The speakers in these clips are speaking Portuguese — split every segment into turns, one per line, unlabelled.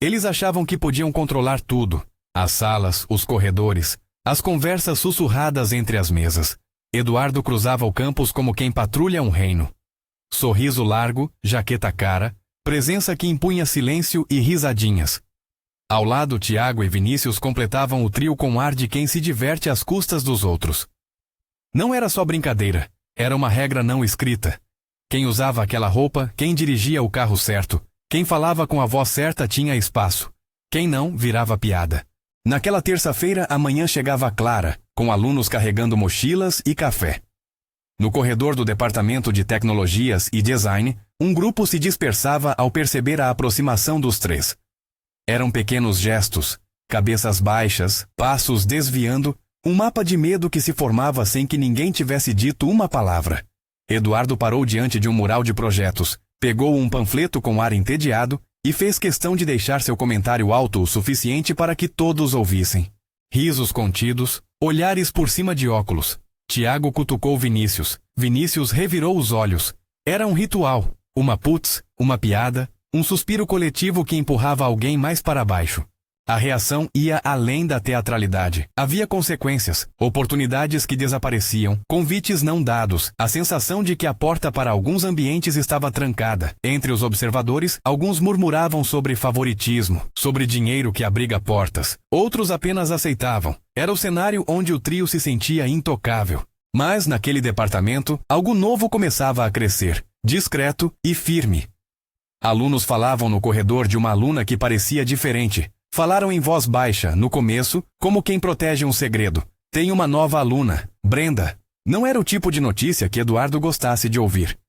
Eles achavam que podiam controlar tudo. As salas, os corredores, as conversas sussurradas entre as mesas. Eduardo cruzava o campus como quem patrulha um reino. Sorriso largo, jaqueta cara, presença que impunha silêncio e risadinhas. Ao lado, Tiago e Vinícius completavam o trio com ar de quem se diverte às custas dos outros. Não era só brincadeira, era uma regra não escrita. Quem usava aquela roupa, quem dirigia o carro certo, quem falava com a voz certa tinha espaço. Quem não, virava piada. Naquela terça-feira, a manhã chegava clara, com alunos carregando mochilas e café. No corredor do Departamento de Tecnologias e Design, um grupo se dispersava ao perceber a aproximação dos três. Eram pequenos gestos, cabeças baixas, passos desviando, um mapa de medo que se formava sem que ninguém tivesse dito uma palavra. Eduardo parou diante de um mural de projetos, pegou um panfleto com ar entediado e fez questão de deixar seu comentário alto o suficiente para que todos ouvissem. Risos contidos, olhares por cima de óculos. Tiago cutucou Vinícius. Vinícius revirou os olhos. Era um ritual, uma putz, uma piada, um suspiro coletivo que empurrava alguém mais para baixo. A reação ia além da teatralidade. Havia consequências, oportunidades que desapareciam, convites não dados, a sensação de que a porta para alguns ambientes estava trancada. Entre os observadores, alguns murmuravam sobre favoritismo, sobre dinheiro que abriga portas. Outros apenas aceitavam. Era o cenário onde o trio se sentia intocável. Mas, naquele departamento, algo novo começava a crescer, discreto e firme. Alunos falavam no corredor de uma aluna que parecia diferente. Falaram em voz baixa, no começo, como quem protege um segredo. Tem uma nova aluna, Brenda. Não era o tipo de notícia que Eduardo gostasse de ouvir.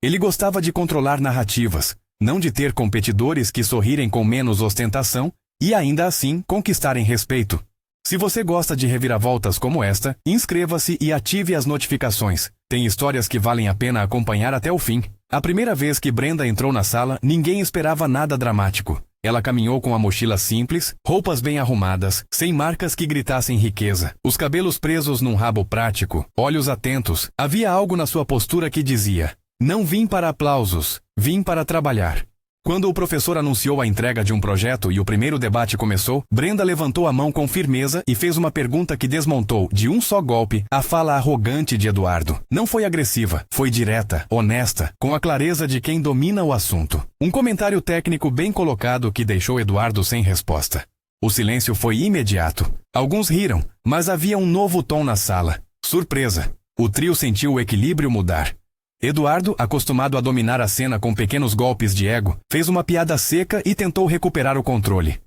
Ele gostava de controlar narrativas, não de ter competidores que sorrirem com menos ostentação e ainda assim conquistarem respeito. Se você gosta de reviravoltas como esta, inscreva-se e ative as notificações. Tem histórias que valem a pena acompanhar até o fim. A primeira vez que Brenda entrou na sala, ninguém esperava nada dramático. Ela caminhou com a mochila simples, roupas bem arrumadas, sem marcas que gritassem riqueza. Os cabelos presos num rabo prático, olhos atentos. Havia algo na sua postura que dizia: não vim para aplausos, vim para trabalhar. Quando o professor anunciou a entrega de um projeto e o primeiro debate começou, Brenda levantou a mão com firmeza e fez uma pergunta que desmontou, de um só golpe, a fala arrogante de Eduardo. Não foi agressiva, foi direta, honesta, com a clareza de quem domina o assunto. Um comentário técnico bem colocado que deixou Eduardo sem resposta. O silêncio foi imediato. Alguns riram, mas havia um novo tom na sala. Surpresa. O trio sentiu o equilíbrio mudar. Eduardo, acostumado a dominar a cena com pequenos golpes de ego, fez uma piada seca e tentou recuperar o controle.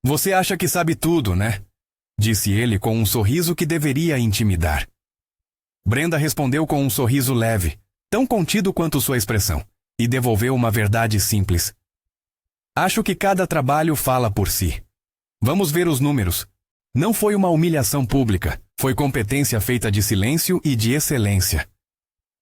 Você acha que sabe tudo, né? Disse ele com um sorriso que deveria intimidar. Brenda respondeu com um sorriso leve, tão contido quanto sua expressão, e devolveu uma verdade simples. Acho que cada trabalho fala por si. Vamos ver os números. Não foi uma humilhação pública, foi competência feita de silêncio e de excelência.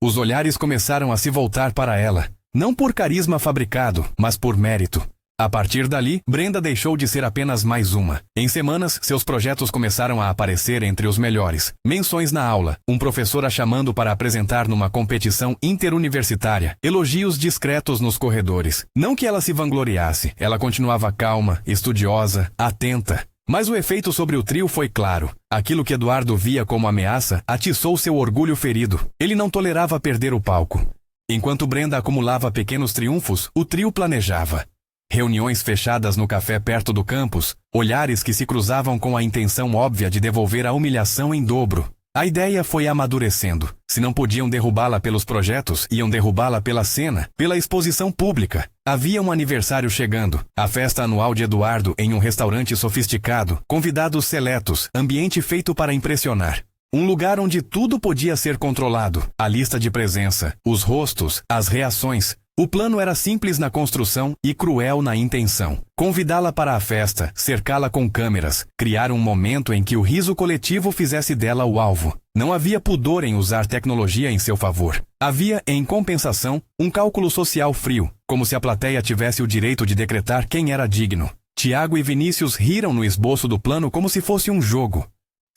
Os olhares começaram a se voltar para ela, não por carisma fabricado, mas por mérito. A partir dali, Brenda deixou de ser apenas mais uma. Em semanas, seus projetos começaram a aparecer entre os melhores. Menções na aula, um professor a chamando para apresentar numa competição interuniversitária, elogios discretos nos corredores. Não que ela se vangloriasse, ela continuava calma, estudiosa, atenta. Mas o efeito sobre o trio foi claro. Aquilo que Eduardo via como ameaça atiçou seu orgulho ferido. Ele não tolerava perder o palco. Enquanto Brenda acumulava pequenos triunfos, o trio planejava. Reuniões fechadas no café perto do campus, olhares que se cruzavam com a intenção óbvia de devolver a humilhação em dobro. A ideia foi amadurecendo. Se não podiam derrubá-la pelos projetos, iam derrubá-la pela cena, pela exposição pública. Havia um aniversário chegando, a festa anual de Eduardo em um restaurante sofisticado, convidados seletos, ambiente feito para impressionar. Um lugar onde tudo podia ser controlado, a lista de presença, os rostos, as reações. O plano era simples na construção e cruel na intenção. Convidá-la para a festa, cercá-la com câmeras, criar um momento em que o riso coletivo fizesse dela o alvo. Não havia pudor em usar tecnologia em seu favor. Havia, em compensação, um cálculo social frio, como se a plateia tivesse o direito de decretar quem era digno. Tiago e Vinícius riram no esboço do plano como se fosse um jogo.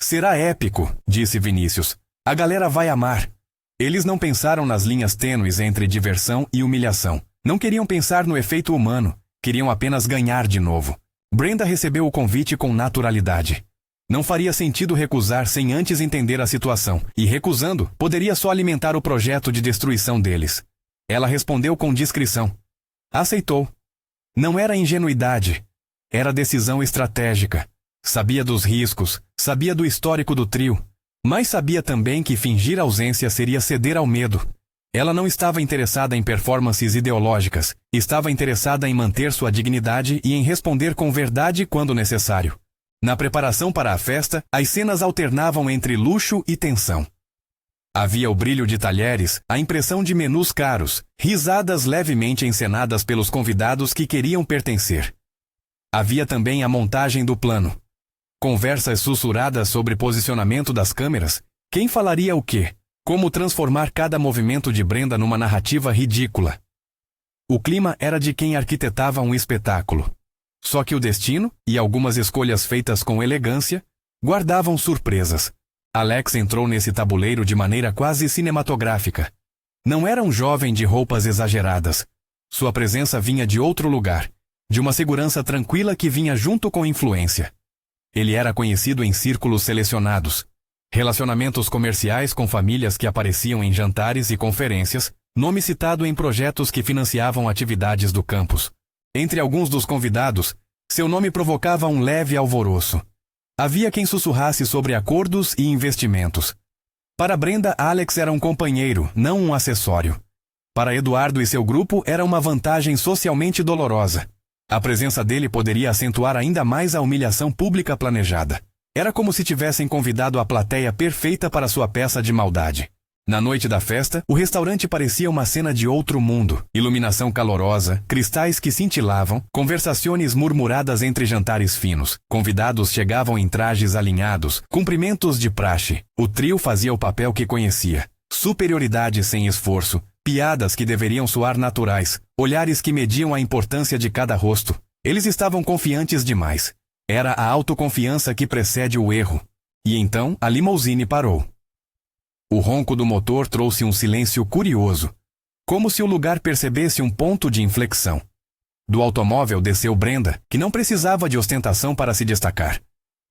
Será épico, disse Vinícius. A galera vai amar. Eles não pensaram nas linhas tênues entre diversão e humilhação. Não queriam pensar no efeito humano. Queriam apenas ganhar de novo. Brenda recebeu o convite com naturalidade. Não faria sentido recusar sem antes entender a situação, e recusando, poderia só alimentar o projeto de destruição deles. Ela respondeu com discrição. Aceitou. Não era ingenuidade. Era decisão estratégica. Sabia dos riscos, sabia do histórico do trio, mas sabia também que fingir ausência seria ceder ao medo. Ela não estava interessada em performances ideológicas, estava interessada em manter sua dignidade e em responder com verdade quando necessário. Na preparação para a festa, as cenas alternavam entre luxo e tensão. Havia o brilho de talheres, a impressão de menus caros, risadas levemente encenadas pelos convidados que queriam pertencer. Havia também a montagem do plano. Conversas sussurradas sobre posicionamento das câmeras, quem falaria o quê? Como transformar cada movimento de Brenda numa narrativa ridícula. O clima era de quem arquitetava um espetáculo. Só que o destino, e algumas escolhas feitas com elegância, guardavam surpresas. Alex entrou nesse tabuleiro de maneira quase cinematográfica. Não era um jovem de roupas exageradas. Sua presença vinha de outro lugar, de uma segurança tranquila que vinha junto com influência. Ele era conhecido em círculos selecionados. Relacionamentos comerciais com famílias que apareciam em jantares e conferências, nome citado em projetos que financiavam atividades do campus. Entre alguns dos convidados, seu nome provocava um leve alvoroço. Havia quem sussurrasse sobre acordos e investimentos. Para Brenda, Alex era um companheiro, não um acessório. Para Eduardo e seu grupo, era uma vantagem socialmente dolorosa. A presença dele poderia acentuar ainda mais a humilhação pública planejada. Era como se tivessem convidado a plateia perfeita para sua peça de maldade. Na noite da festa, o restaurante parecia uma cena de outro mundo. Iluminação calorosa, cristais que cintilavam, conversações murmuradas entre jantares finos. Convidados chegavam em trajes alinhados, cumprimentos de praxe. O trio fazia o papel que conhecia. Superioridade sem esforço, piadas que deveriam soar naturais, olhares que mediam a importância de cada rosto. Eles estavam confiantes demais. Era a autoconfiança que precede o erro. E então a limousine parou. O ronco do motor trouxe um silêncio curioso, como se o lugar percebesse um ponto de inflexão. Do automóvel desceu Brenda, que não precisava de ostentação para se destacar.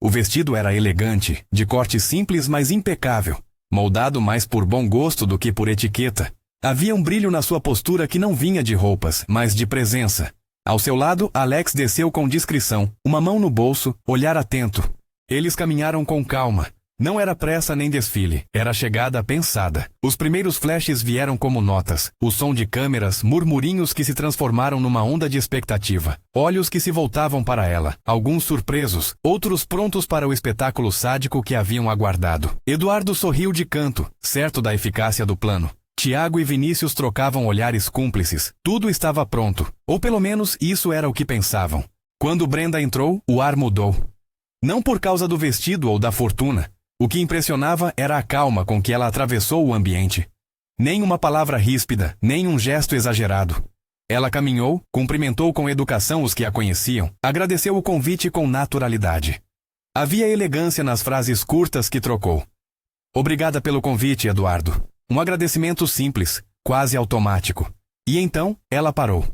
O vestido era elegante, de corte simples mas impecável, moldado mais por bom gosto do que por etiqueta. Havia um brilho na sua postura que não vinha de roupas, mas de presença. Ao seu lado, Alex desceu com discrição, uma mão no bolso, olhar atento. Eles caminharam com calma. Não era pressa nem desfile, era chegada pensada. Os primeiros flashes vieram como notas, o som de câmeras, murmurinhos que se transformaram numa onda de expectativa. Olhos que se voltavam para ela, alguns surpresos, outros prontos para o espetáculo sádico que haviam aguardado. Eduardo sorriu de canto, certo da eficácia do plano. Tiago e Vinícius trocavam olhares cúmplices. Tudo estava pronto. Ou pelo menos isso era o que pensavam. Quando Brenda entrou, o ar mudou. Não por causa do vestido ou da fortuna. O que impressionava era a calma com que ela atravessou o ambiente. Nem uma palavra ríspida, nem um gesto exagerado. Ela caminhou, cumprimentou com educação os que a conheciam, agradeceu o convite com naturalidade. Havia elegância nas frases curtas que trocou. Obrigada pelo convite, Eduardo. Um agradecimento simples, quase automático. E então, ela parou.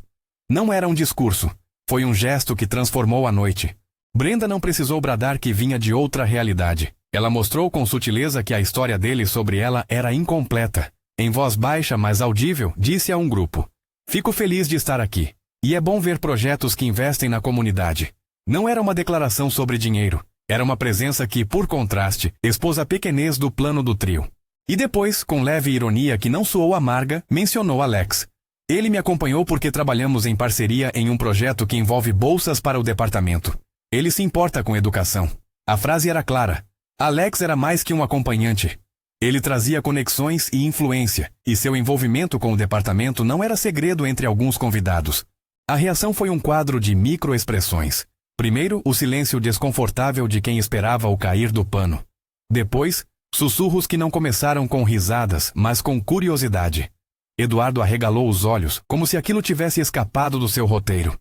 Não era um discurso. Foi um gesto que transformou a noite. Brenda não precisou bradar que vinha de outra realidade. Ela mostrou com sutileza que a história dele sobre ela era incompleta. Em voz baixa, mas audível, disse a um grupo. Fico feliz de estar aqui. E é bom ver projetos que investem na comunidade. Não era uma declaração sobre dinheiro. Era uma presença que, por contraste, expôs a pequenez do plano do trio. E depois, com leve ironia que não soou amarga, mencionou Alex. Ele me acompanhou porque trabalhamos em parceria em um projeto que envolve bolsas para o departamento. Ele se importa com educação. A frase era clara. Alex era mais que um acompanhante. Ele trazia conexões e influência, e seu envolvimento com o departamento não era segredo entre alguns convidados. A reação foi um quadro de microexpressões. Primeiro, o silêncio desconfortável de quem esperava o cair do pano. Depois, sussurros que não começaram com risadas, mas com curiosidade. Eduardo arregalou os olhos, como se aquilo tivesse escapado do seu roteiro.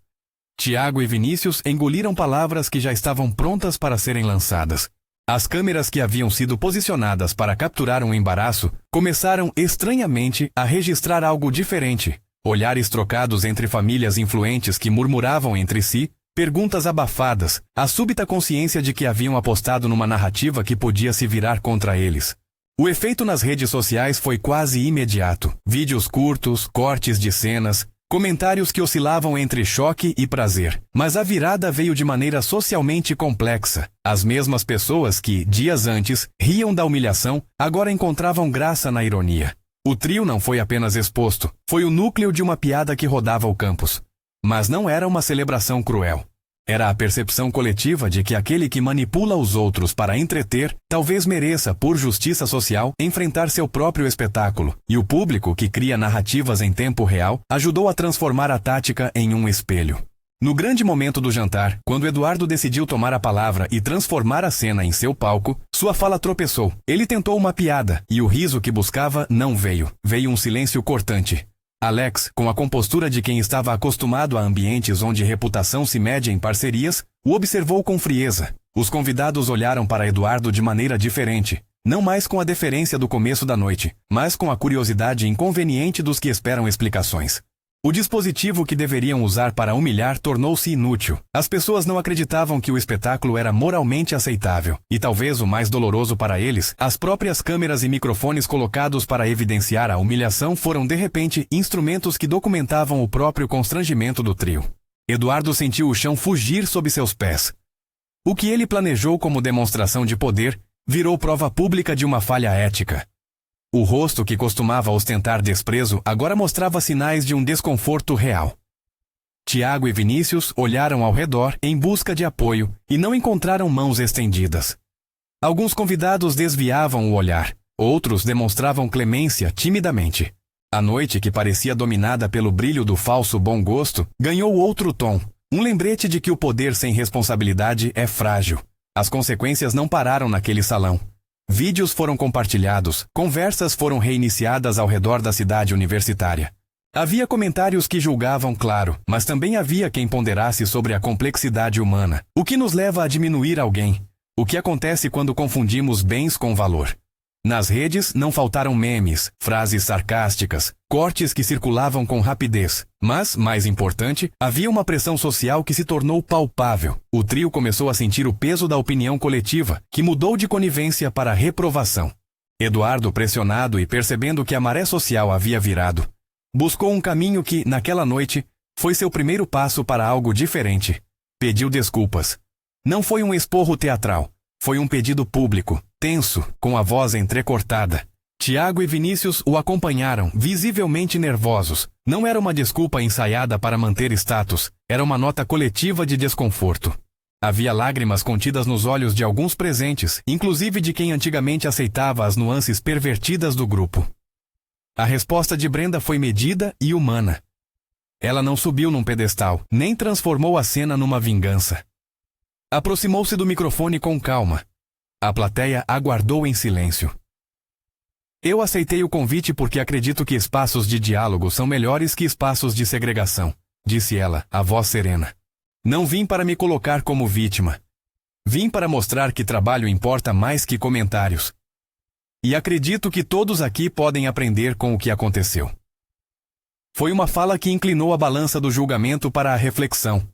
Tiago e Vinícius engoliram palavras que já estavam prontas para serem lançadas. As câmeras que haviam sido posicionadas para capturar um embaraço começaram estranhamente a registrar algo diferente. Olhares trocados entre famílias influentes que murmuravam entre si, perguntas abafadas, a súbita consciência de que haviam apostado numa narrativa que podia se virar contra eles. O efeito nas redes sociais foi quase imediato. Vídeos curtos, cortes de cenas, comentários que oscilavam entre choque e prazer. Mas a virada veio de maneira socialmente complexa. As mesmas pessoas que, dias antes, riam da humilhação, agora encontravam graça na ironia. O trio não foi apenas exposto, foi o núcleo de uma piada que rodava o campus. Mas não era uma celebração cruel. Era a percepção coletiva de que aquele que manipula os outros para entreter, talvez mereça, por justiça social, enfrentar seu próprio espetáculo. E o público, que cria narrativas em tempo real, ajudou a transformar a tática em um espelho. No grande momento do jantar, quando Eduardo decidiu tomar a palavra e transformar a cena em seu palco, sua fala tropeçou. Ele tentou uma piada, e o riso que buscava não veio. Veio um silêncio cortante. Alex, com a compostura de quem estava acostumado a ambientes onde reputação se mede em parcerias, o observou com frieza. Os convidados olharam para Eduardo de maneira diferente, não mais com a deferência do começo da noite, mas com a curiosidade inconveniente dos que esperam explicações. O dispositivo que deveriam usar para humilhar tornou-se inútil. As pessoas não acreditavam que o espetáculo era moralmente aceitável. E talvez o mais doloroso para eles, as próprias câmeras e microfones colocados para evidenciar a humilhação foram de repente instrumentos que documentavam o próprio constrangimento do trio. Eduardo sentiu o chão fugir sob seus pés. O que ele planejou como demonstração de poder virou prova pública de uma falha ética. O rosto que costumava ostentar desprezo agora mostrava sinais de um desconforto real. Tiago e Vinícius olharam ao redor em busca de apoio e não encontraram mãos estendidas. Alguns convidados desviavam o olhar, outros demonstravam clemência timidamente. A noite, que parecia dominada pelo brilho do falso bom gosto, ganhou outro tom, um lembrete de que o poder sem responsabilidade é frágil. As consequências não pararam naquele salão. Vídeos foram compartilhados, conversas foram reiniciadas ao redor da cidade universitária. Havia comentários que julgavam, claro, mas também havia quem ponderasse sobre a complexidade humana. O que nos leva a diminuir alguém? O que acontece quando confundimos bens com valor? Nas redes não faltaram memes, frases sarcásticas, cortes que circulavam com rapidez. Mas, mais importante, havia uma pressão social que se tornou palpável. O trio começou a sentir o peso da opinião coletiva, que mudou de conivência para reprovação. Eduardo, pressionado e percebendo que a maré social havia virado, buscou um caminho que, naquela noite, foi seu primeiro passo para algo diferente. Pediu desculpas. Não foi um esporro teatral. Foi um pedido público, tenso, com a voz entrecortada. Tiago e Vinícius o acompanharam, visivelmente nervosos. Não era uma desculpa ensaiada para manter status, era uma nota coletiva de desconforto. Havia lágrimas contidas nos olhos de alguns presentes, inclusive de quem antigamente aceitava as nuances pervertidas do grupo. A resposta de Brenda foi medida e humana. Ela não subiu num pedestal, nem transformou a cena numa vingança. Aproximou-se do microfone com calma. A plateia aguardou em silêncio. Eu aceitei o convite porque acredito que espaços de diálogo são melhores que espaços de segregação, disse ela, a voz serena. Não vim para me colocar como vítima. Vim para mostrar que trabalho importa mais que comentários. E acredito que todos aqui podem aprender com o que aconteceu. Foi uma fala que inclinou a balança do julgamento para a reflexão.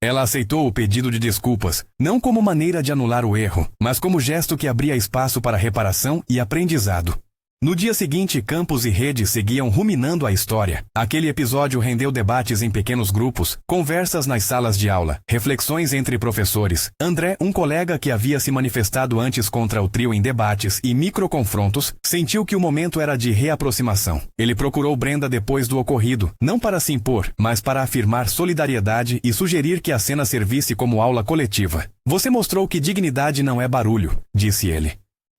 Ela aceitou o pedido de desculpas, não como maneira de anular o erro, mas como gesto que abria espaço para reparação e aprendizado. No dia seguinte, campus e rede seguiam ruminando a história. Aquele episódio rendeu debates em pequenos grupos, conversas nas salas de aula, reflexões entre professores. André, um colega que havia se manifestado antes contra o trio em debates e microconfrontos, sentiu que o momento era de reaproximação. Ele procurou Brenda depois do ocorrido, não para se impor, mas para afirmar solidariedade e sugerir que a cena servisse como aula coletiva. Você mostrou que dignidade não é barulho, disse ele.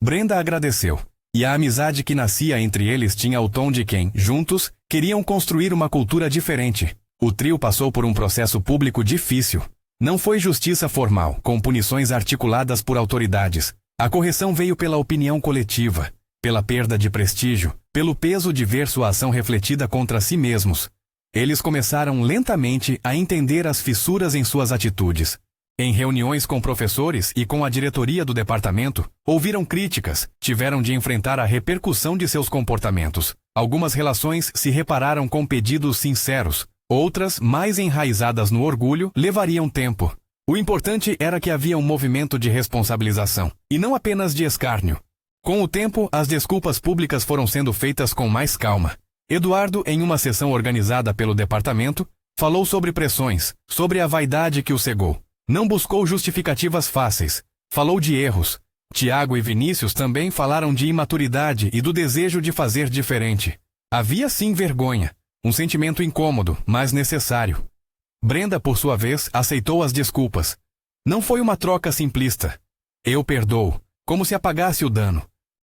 Brenda agradeceu. E a amizade que nascia entre eles tinha o tom de quem, juntos, queriam construir uma cultura diferente. O trio passou por um processo público difícil. Não foi justiça formal, com punições articuladas por autoridades. A correção veio pela opinião coletiva, pela perda de prestígio, pelo peso de ver sua ação refletida contra si mesmos. Eles começaram lentamente a entender as fissuras em suas atitudes. Em reuniões com professores e com a diretoria do departamento, ouviram críticas, tiveram de enfrentar a repercussão de seus comportamentos. Algumas relações se repararam com pedidos sinceros, Outras, mais enraizadas no orgulho, levariam tempo. O importante era que havia um movimento de responsabilização, e não apenas de escárnio. Com o tempo, as desculpas públicas foram sendo feitas com mais calma. Eduardo, em uma sessão organizada pelo departamento, falou sobre pressões, sobre a vaidade que o cegou. Não buscou justificativas fáceis. Falou de erros. Tiago e Vinícius também falaram de imaturidade e do desejo de fazer diferente. Havia sim vergonha, um sentimento incômodo, mas necessário. Brenda, por sua vez, aceitou as desculpas. Não foi uma troca simplista. Eu perdoo, como se apagasse o dano.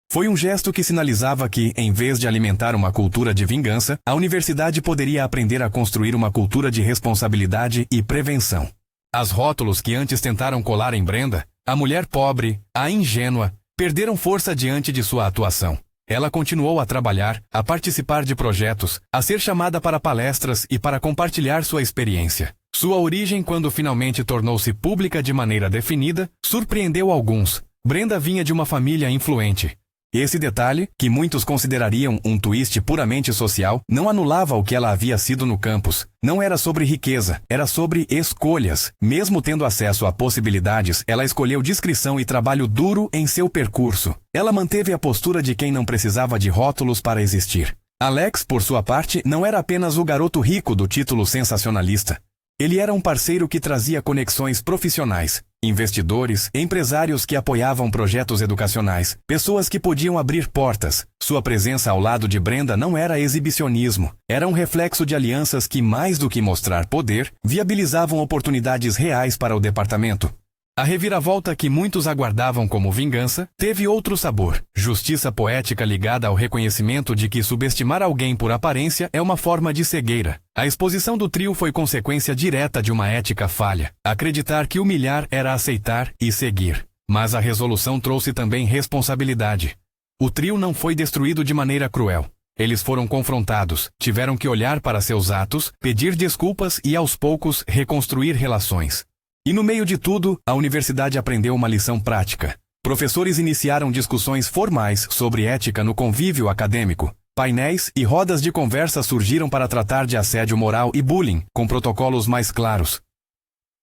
Foi um gesto que sinalizava que, em vez de alimentar uma cultura de vingança, a universidade poderia aprender a construir uma cultura de responsabilidade e prevenção. As rótulos que antes tentaram colar em Brenda, a mulher pobre, a ingênua, perderam força diante de sua atuação. Ela continuou a trabalhar, a participar de projetos, a ser chamada para palestras e para compartilhar sua experiência. Sua origem, quando finalmente tornou-se pública de maneira definida, surpreendeu alguns. Brenda vinha de uma família influente. Esse detalhe, que muitos considerariam um twist puramente social, não anulava o que ela havia sido no campus. Não era sobre riqueza, era sobre escolhas. Mesmo tendo acesso a possibilidades, ela escolheu discrição e trabalho duro em seu percurso. Ela manteve a postura de quem não precisava de rótulos para existir. Alex, por sua parte, não era apenas o garoto rico do título sensacionalista. Ele era um parceiro que trazia conexões profissionais, investidores, empresários que apoiavam projetos educacionais, pessoas que podiam abrir portas. Sua presença ao lado de Brenda não era exibicionismo, era um reflexo de alianças que, mais do que mostrar poder, viabilizavam oportunidades reais para o departamento. A reviravolta que muitos aguardavam como vingança teve outro sabor. Justiça poética ligada ao reconhecimento de que subestimar alguém por aparência é uma forma de cegueira. A exposição do trio foi consequência direta de uma ética falha. Acreditar que humilhar era aceitar e seguir. Mas a resolução trouxe também responsabilidade. O trio não foi destruído de maneira cruel. Eles foram confrontados, tiveram que olhar para seus atos, pedir desculpas e, aos poucos, reconstruir relações. E no meio de tudo, a universidade aprendeu uma lição prática. Professores iniciaram discussões formais sobre ética no convívio acadêmico. Painéis e rodas de conversa surgiram para tratar de assédio moral e bullying, com protocolos mais claros.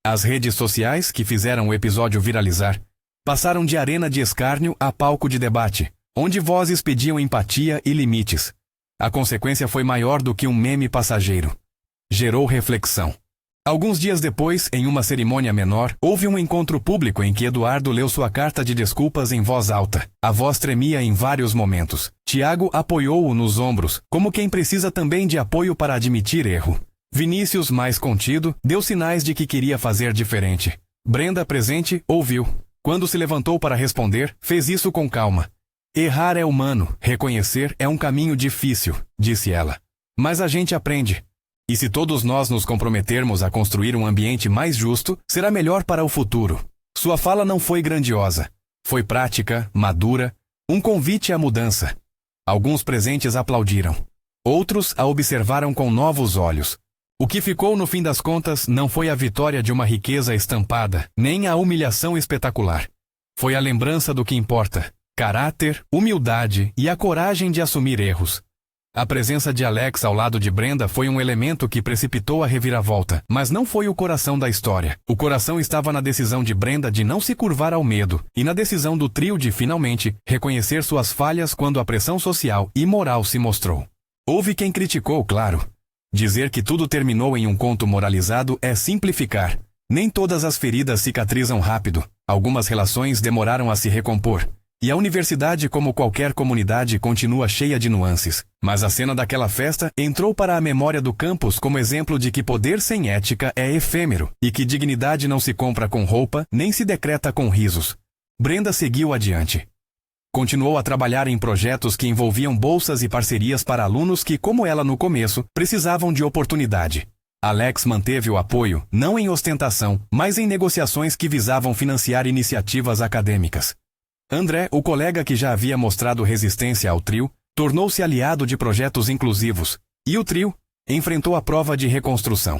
As redes sociais, que fizeram o episódio viralizar, passaram de arena de escárnio a palco de debate, onde vozes pediam empatia e limites. A consequência foi maior do que um meme passageiro. Gerou reflexão. Alguns dias depois, em uma cerimônia menor, houve um encontro público em que Eduardo leu sua carta de desculpas em voz alta. A voz tremia em vários momentos. Tiago apoiou-o nos ombros, como quem precisa também de apoio para admitir erro. Vinícius, mais contido, deu sinais de que queria fazer diferente. Brenda, presente, ouviu. Quando se levantou para responder, fez isso com calma. Errar é humano, reconhecer é um caminho difícil, disse ela. Mas a gente aprende. E se todos nós nos comprometermos a construir um ambiente mais justo, será melhor para o futuro. Sua fala não foi grandiosa. Foi prática, madura, um convite à mudança. Alguns presentes aplaudiram. Outros a observaram com novos olhos. O que ficou no fim das contas não foi a vitória de uma riqueza estampada, nem a humilhação espetacular. Foi a lembrança do que importa: caráter, humildade e a coragem de assumir erros. A presença de Alex ao lado de Brenda foi um elemento que precipitou a reviravolta, mas não foi o coração da história. O coração estava na decisão de Brenda de não se curvar ao medo, e na decisão do trio de, finalmente, reconhecer suas falhas quando a pressão social e moral se mostrou. Houve quem criticou, claro. Dizer que tudo terminou em um conto moralizado é simplificar. Nem todas as feridas cicatrizam rápido. Algumas relações demoraram a se recompor. E a universidade, como qualquer comunidade, continua cheia de nuances. Mas a cena daquela festa entrou para a memória do campus como exemplo de que poder sem ética é efêmero, e que dignidade não se compra com roupa, nem se decreta com risos. Brenda seguiu adiante. Continuou a trabalhar em projetos que envolviam bolsas e parcerias para alunos que, como ela no começo, precisavam de oportunidade. Alex manteve o apoio, não em ostentação, mas em negociações que visavam financiar iniciativas acadêmicas. André, o colega que já havia mostrado resistência ao trio, tornou-se aliado de projetos inclusivos. E o trio enfrentou a prova de reconstrução.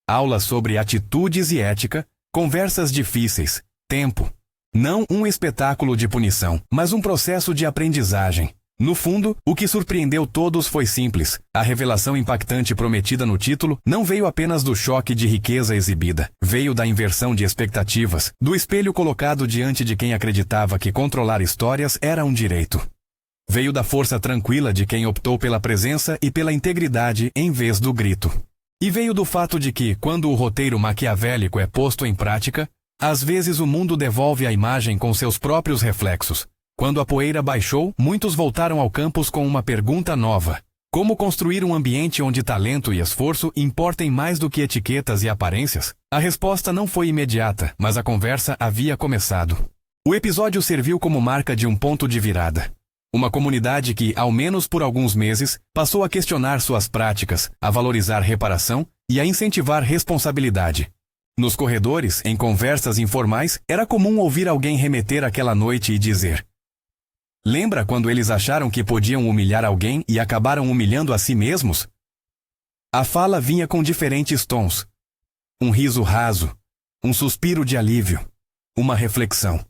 Aulas sobre atitudes e ética, conversas difíceis, tempo. Não um espetáculo de punição, mas um processo de aprendizagem. No fundo, o que surpreendeu todos foi simples. A revelação impactante prometida no título não veio apenas do choque de riqueza exibida. Veio da inversão de expectativas, do espelho colocado diante de quem acreditava que controlar histórias era um direito. Veio da força tranquila de quem optou pela presença e pela integridade em vez do grito. E veio do fato de que, quando o roteiro maquiavélico é posto em prática, às vezes o mundo devolve a imagem com seus próprios reflexos. Quando a poeira baixou, muitos voltaram ao campus com uma pergunta nova. Como construir um ambiente onde talento e esforço importem mais do que etiquetas e aparências? A resposta não foi imediata, mas a conversa havia começado. O episódio serviu como marca de um ponto de virada. Uma comunidade que, ao menos por alguns meses, passou a questionar suas práticas, a valorizar reparação e a incentivar responsabilidade. Nos corredores, em conversas informais, era comum ouvir alguém remeter àquela noite e dizer: "Lembra quando eles acharam que podiam humilhar alguém e acabaram humilhando a si mesmos?" A fala vinha com diferentes tons. Um riso raso, um suspiro de alívio, uma reflexão.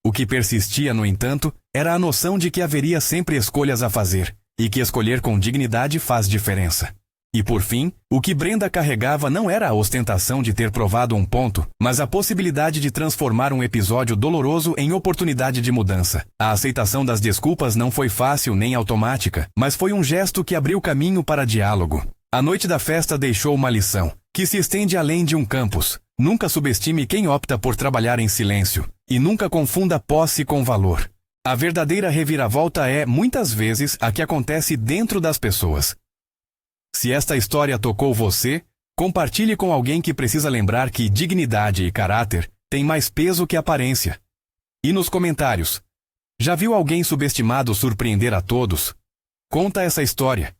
O que persistia, no entanto, era a noção de que haveria sempre escolhas a fazer, e que escolher com dignidade faz diferença. E por fim, o que Brenda carregava não era a ostentação de ter provado um ponto, mas a possibilidade de transformar um episódio doloroso em oportunidade de mudança. A aceitação das desculpas não foi fácil nem automática, mas foi um gesto que abriu caminho para diálogo. A noite da festa deixou uma lição, que se estende além de um campus. Nunca subestime quem opta por trabalhar em silêncio, e nunca confunda posse com valor. A verdadeira reviravolta é, muitas vezes, a que acontece dentro das pessoas. Se esta história tocou você, compartilhe com alguém que precisa lembrar que dignidade e caráter têm mais peso que aparência. E nos comentários, já viu alguém subestimado surpreender a todos? Conta essa história.